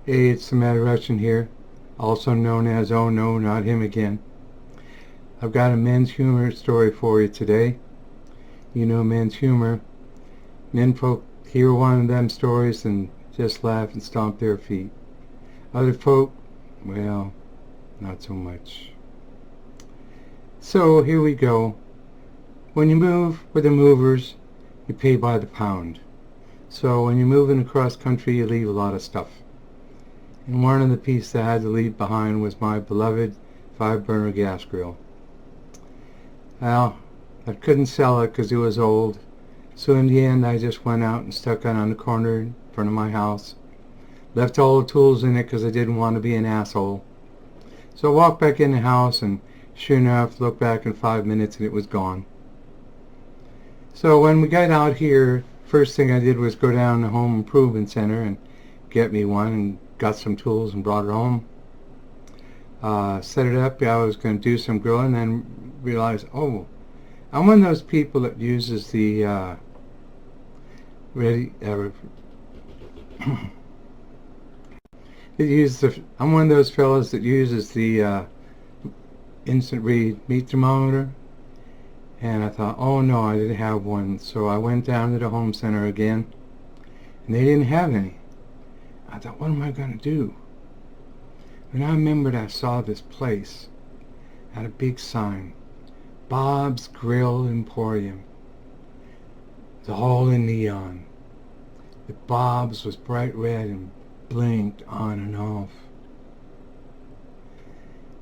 Hey, it's the Mad Russian here, also known as Oh No, Not Him Again. I've got a men's humor story for you today. You know men's humor. Men folk hear one of them stories and just laugh and stomp their feet. Other folk, well, not so much. So here we go. When you move with the movers, you pay by the pound. So when you're moving across country, you leave a lot of stuff. And one of the pieces I had to leave behind was my beloved 5-burner gas grill. Well, I couldn't sell it because it was old. So in the end, I just went out and stuck it on the corner in front of my house. Left all the tools in it because I didn't want to be an asshole. So I walked back in the house and sure enough, looked back in 5 minutes and it was gone. So when we got out here, first thing I did was go down to the Home Improvement Center and get me one and got some tools and brought it home. Set it up. I was going to do some grilling and then realized, oh, I'm one of those people that uses the I'm one of those fellas that uses the instant read meat thermometer. And I thought, oh no, I didn't have one. So I went down to the home center again, and they didn't have any. I thought, what am I going to do? And I remembered I saw this place, had a big sign, Bob's Grill Emporium. It's all in neon. The Bob's was bright red and blinked on and off.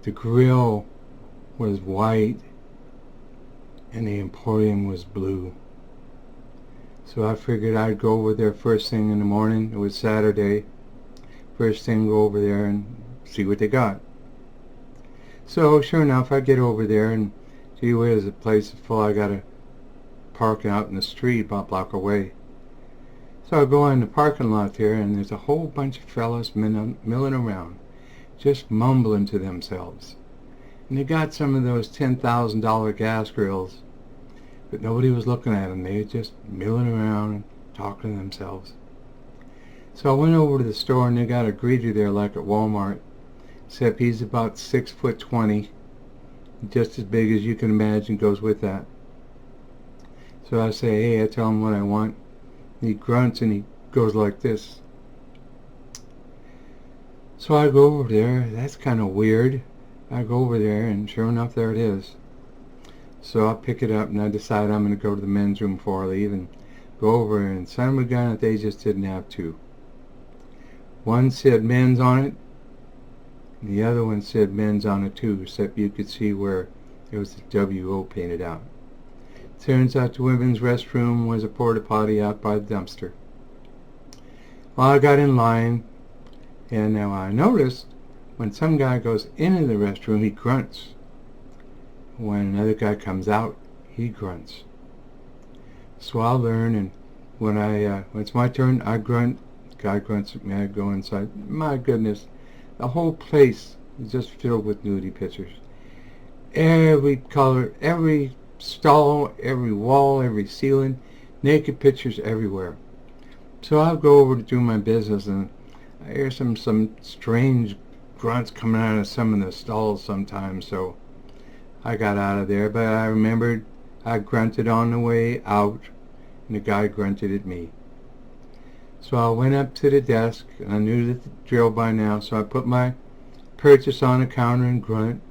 The grill was white and the Emporium was blue. So I figured I'd go over there first thing in the morning. It was Saturday. First thing, go over there and see what they got. So sure enough, I get over there and gee whiz, the place is full. I got to park out in the street about a block away. So I go in the parking lot there and there's a whole bunch of fellas milling around, just mumbling to themselves. And they got some of those $10,000 gas grills, but nobody was looking at them. They were just milling around and talking to themselves. So I went over to the store and they got a greeter there like at Walmart, except he's about 6'20", just as big as you can imagine goes with that. So I say, hey, I tell him what I want. He grunts and he goes like this. So I go over there. That's kind of weird. I go over there and sure enough, there it is. So I pick it up and I decide I'm going to go to the men's room before I leave and go over and son of a gun that they just didn't have two. One said men's on it, and the other one said men's on it too, except you could see where there was the W.O. painted out. Turns out the women's restroom was a porta potty out by the dumpster. Well, I got in line, and now I noticed when some guy goes into the restroom, he grunts. When another guy comes out, he grunts. So I'll learn, and when it's my turn, I grunt. Guy grunts at me, I go inside. My goodness, the whole place is just filled with nudie pictures. Every color, every stall, every wall, every ceiling, naked pictures everywhere. So I'll go over to do my business, and I hear some strange grunts coming out of some of the stalls sometimes, so I got out of there. But I remembered I grunted on the way out, and the guy grunted at me. So I went up to the desk, and I knew the drill by now, so I put my purchase on the counter and grunt.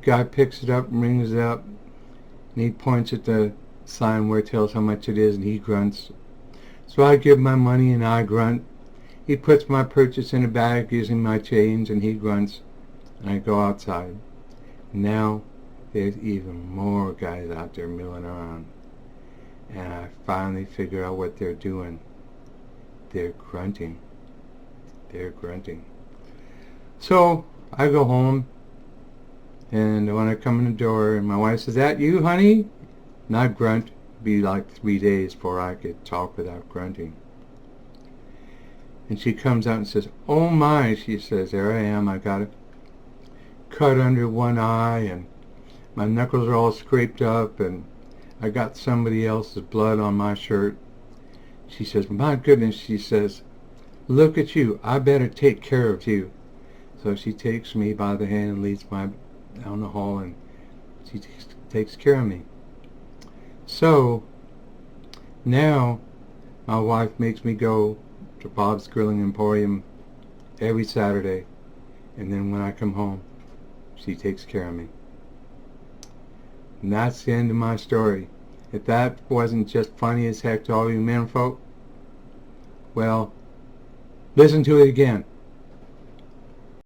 The guy picks it up and rings it up, and he points at the sign where it tells how much it is, and he grunts. So I give my money and I grunt. He puts my purchase in a bag using my change, and he grunts, and I go outside. Now there's even more guys out there milling around, and I finally figure out what they're doing. They're grunting. They're grunting. So I go home, and when I come in the door, and my wife says, "That you, honey?" And I grunt. It'd be like 3 days before I could talk without grunting. And she comes out and says, "Oh my," she says, "there I am. I got a cut under one eye, and my knuckles are all scraped up, and I got somebody else's blood on my shirt." She says, "My goodness," she says, look at you, I better take care of you. So she takes me by the hand and leads me down the hall, and she takes care of me. So now my wife makes me go to Bob's Grilling Emporium every Saturday, and then when I come home, she takes care of me. And that's the end of my story. If that wasn't just funny as heck to all you men folk, well, listen to it again.